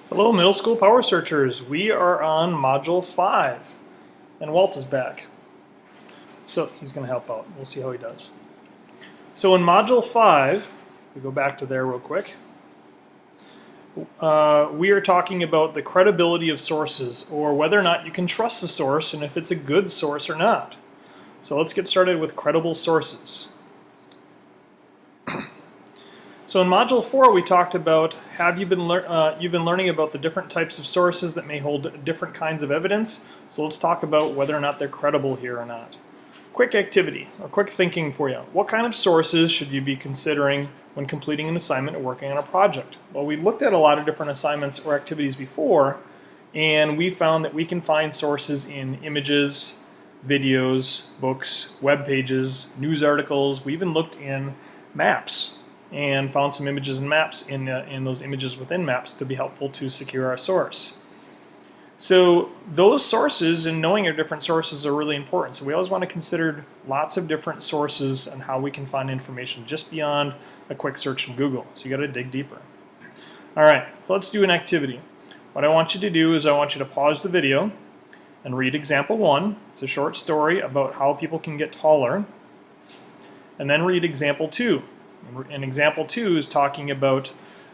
Hello, middle school power searchers. We are on module 5, and Walt is back. So he's going to help out. We'll see how he does. So in module 5, we go back to there real quick. We are talking about the credibility of sources, or whether or not you can trust the source and if it's a good source or not. So let's get started with credible sources. So in Module 4 we talked about you've been learning about the different types of sources that may hold different kinds of evidence. So let's talk about whether or not they're credible here or not. Quick activity, or quick thinking for you. What kind of sources should you be considering when completing an assignment or working on a project? Well, we looked at a lot of different assignments or activities before, and we found that we can find sources in images, videos, books, web pages, news articles. We even looked in maps and found some images and maps in those images within maps to be helpful to secure our source. So those sources and knowing your different sources are really important. So we always want to consider lots of different sources and how we can find information just beyond a quick search in Google. So you got to dig deeper. All right, so let's do an activity. What I want you to do is I want you to pause the video and read example 1. It's a short story about how people can get taller. And then read example 2. And example 2 is talking about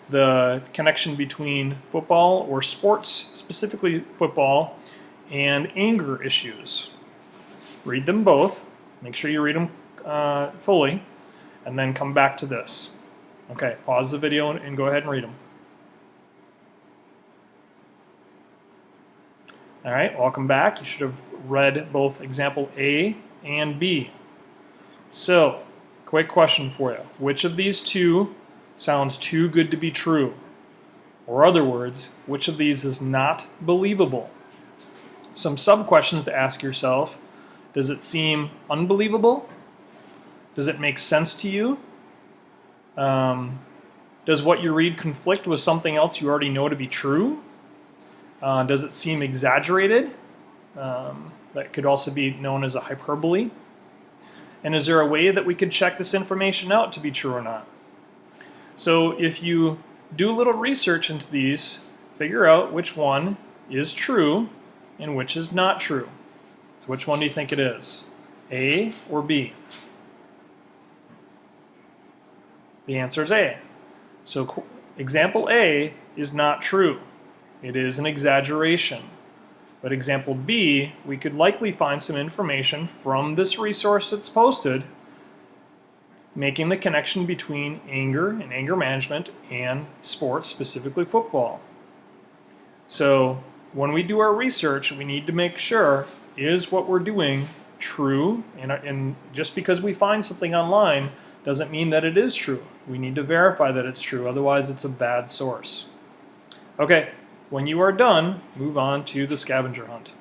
the connection between football or sports, specifically football, and anger issues. Read them both. Make sure you read them fully, and then come back to this. Okay, pause the video and go ahead and read them. All right, welcome back. You should have read both example A and B. So, quick question for you. Which of these two sounds too good to be true? Or other words, which of these is not believable? Some sub-questions to ask yourself. Does it seem unbelievable? Does it make sense to you? Does what you read conflict with something else you already know to be true? Does it seem exaggerated? That could also be known as a hyperbole. And is there a way that we could check this information out to be true or not? So if you do a little research into these, figure out which one is true and which is not true. So which one do you think it is? A or B? The answer is A. So example A is not true. It is an exaggeration. But example B, we could likely find some information from this resource that's posted making the connection between anger and anger management and sports, specifically football. So when we do our research, we need to make sure, is what we're doing true? And just because we find something online doesn't mean that it is true. We need to verify that it's true, otherwise it's a bad source. Okay. When you are done, move on to the scavenger hunt.